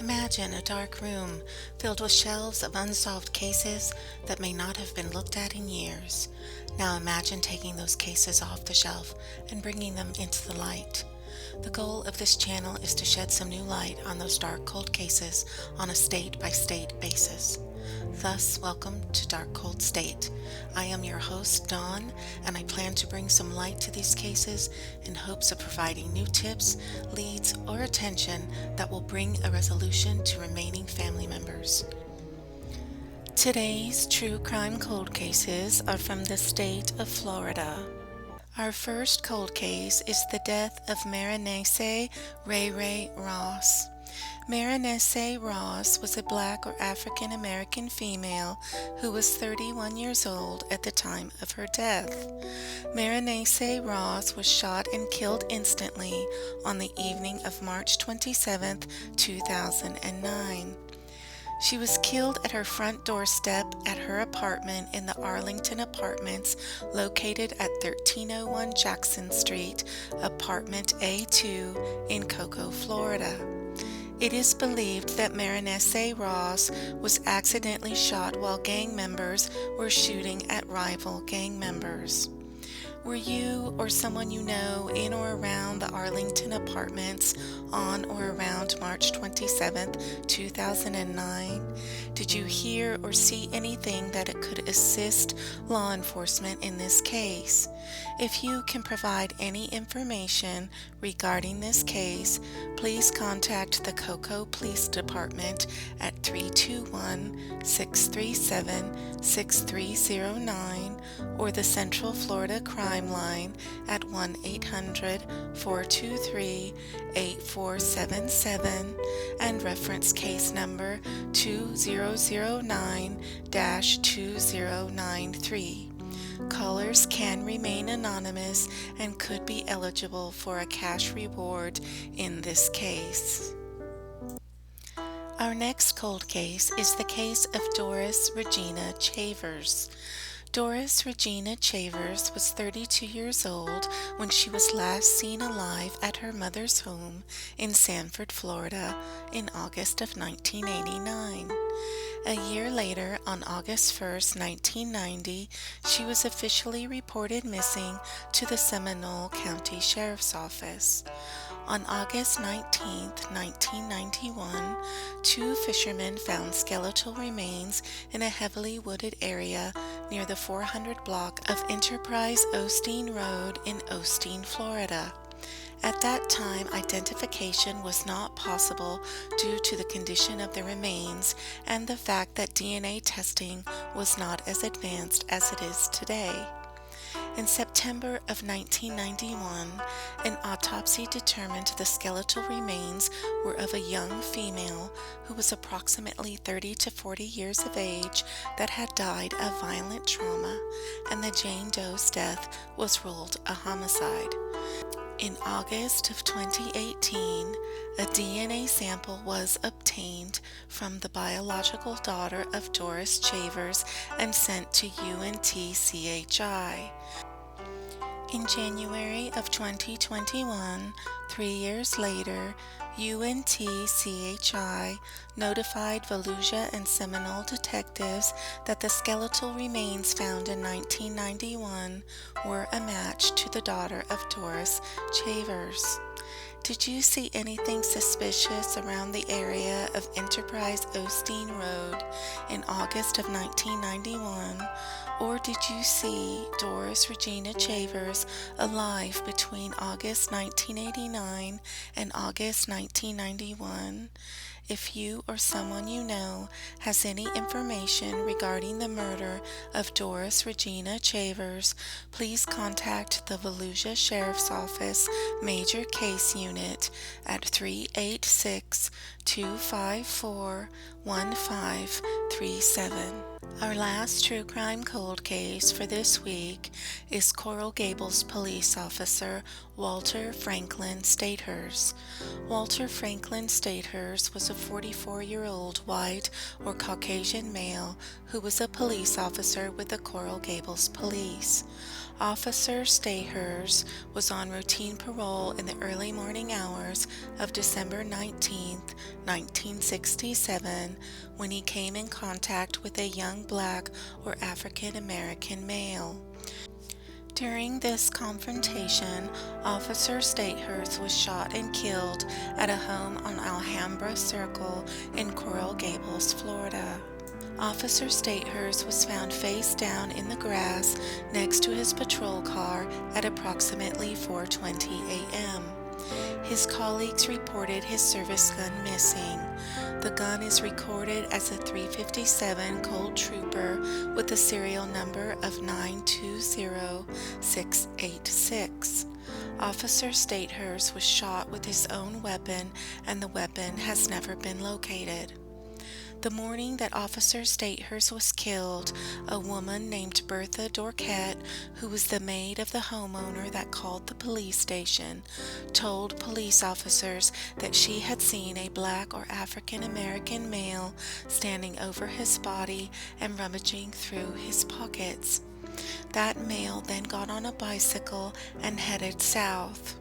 Imagine a dark room filled with shelves of unsolved cases that may not have been looked at in years. Now imagine taking those cases off the shelf and bringing them into the light. The goal of this channel is to shed some new light on those dark cold cases on a state-by-state basis. Thus, welcome to Dark Cold State. I am your host, Dawn, and I plan to bring some light to these cases in hopes of providing new tips, leads, or attention that will bring a resolution to remaining family members. Today's true crime cold cases are from the state of Florida. Our first cold case is the death of Maranese Ray Ross. Maranese Ross was a Black or African American female who was 31 years old at the time of her death. Maranese Ross was shot and killed instantly on the evening of March 27, 2009. She was killed at her front doorstep at her apartment in the Arlington Apartments located at 1301 Jackson Street, Apartment A2 in Cocoa, Florida. It is believed that Maranese Ross was accidentally shot while gang members were shooting at rival gang members. Were you or someone you know in or around the Arlington Apartments on or around March 27, 2009? Did you hear or see anything that it could assist law enforcement in this case? If you can provide any information regarding this case, please contact the Cocoa Police Department at 321-637-6309 or the Central Florida Crime Line at 1-800-423-8477 and reference case number 2009-2093. Callers can remain anonymous and could be eligible for a cash reward in this case. Our next cold case is the case of Doris Regina Chavers. Doris Regina Chavers was 32 years old when she was last seen alive at her mother's home in Sanford, Florida in August of 1989. A year later, on August 1st, 1990, she was officially reported missing to the Seminole County Sheriff's Office. On August 19, 1991, two fishermen found skeletal remains in a heavily wooded area near the 400 block of Enterprise Osteen Road in Osteen, Florida. At that time, identification was not possible due to the condition of the remains and the fact that DNA testing was not as advanced as it is today. In September of 1991, an autopsy determined the skeletal remains were of a young female who was approximately 30 to 40 years of age that had died of violent trauma, and the Jane Doe's death was ruled a homicide. In August of 2018, a DNA sample was obtained from the biological daughter of Doris Chavers and sent to UNTCHI. In January of 2021, 3 years later, UNTCHI notified Volusia and Seminole detectives that the skeletal remains found in 1991 were a match to the daughter of Doris Chavers. Did you see anything suspicious around the area of Enterprise Osteen Road in August of 1991? Or did you see Doris Regina Chavers alive between August 1989 and August 1991? If you or someone you know has any information regarding the murder of Doris Regina Chavers, please contact the Volusia Sheriff's Office Major Case Unit at 386-254-1537. Our last true crime cold case for this week is Coral Gables police officer Walter Franklin Stathers. Walter Franklin Stathers was a 44-year-old white or Caucasian male who was a police officer with the Coral Gables Police. Officer Stathers was on routine parole in the early morning hours of December 19, 1967, when he came in contact with a young black or African American male. During this confrontation, Officer Stathers was shot and killed at a home on Alhambra Circle in Coral Gables, Florida. Officer Stathers was found face down in the grass next to his patrol car at approximately 4:20 a.m. His colleagues reported his service gun missing. The gun is recorded as a .357 Colt Trooper with the serial number of 920686. Officer Stathers was shot with his own weapon, and the weapon has never been located. The morning that Officer Stathers was killed, a woman named Bertha Dorquette, who was the maid of the homeowner that called the police station, told police officers that she had seen a black or African American male standing over his body and rummaging through his pockets. That male then got on a bicycle and headed south.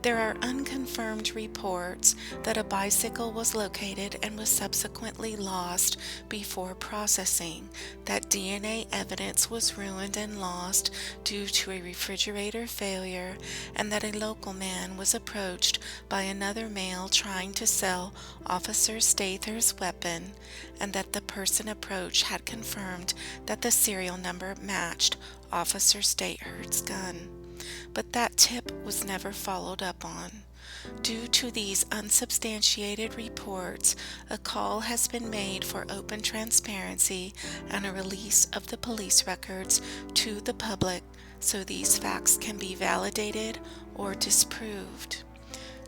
There are unconfirmed reports that a bicycle was located and was subsequently lost before processing, that DNA evidence was ruined and lost due to a refrigerator failure, and that a local man was approached by another male trying to sell Officer Stathers' weapon, and that the person approached had confirmed that the serial number matched Officer Stathers' gun. But that tip was never followed up on. Due to these unsubstantiated reports, a call has been made for open transparency and a release of the police records to the public so these facts can be validated or disproved.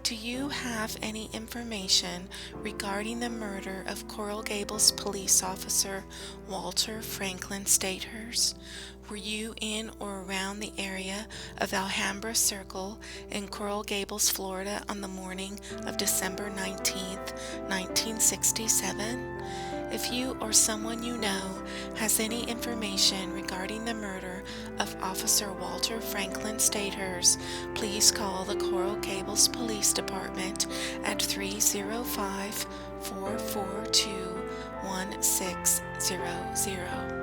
Do you have any information regarding the murder of Coral Gables police officer Walter Franklin Stathers? Were you in or around the area of Alhambra Circle in Coral Gables, Florida on the morning of December 19th, 1967? If you or someone you know has any information regarding the murder of Officer Walter Franklin Stathers, please call the Coral Gables Police Department at 305-442-1600.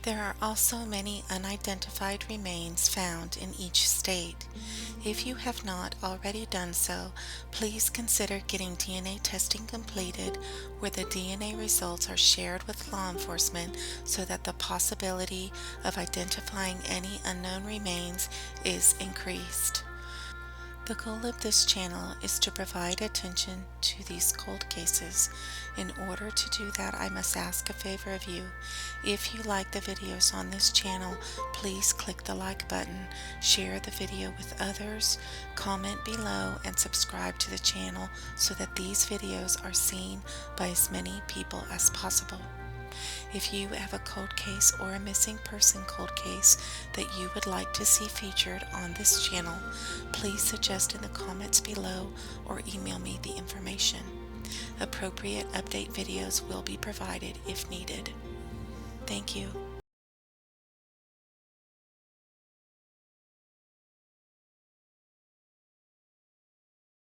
There are also many unidentified remains found in each state. If you have not already done so, please consider getting DNA testing completed where the DNA results are shared with law enforcement so that the possibility of identifying any unknown remains is increased. The goal of this channel is to provide attention to these cold cases. In order to do that, I must ask a favor of you. If you like the videos on this channel, please click the like button, share the video with others, comment below, and subscribe to the channel so that these videos are seen by as many people as possible. If you have a cold case or a missing person cold case that you would like to see featured on this channel, please suggest in the comments below or email me the information. Appropriate update videos will be provided if needed. Thank you.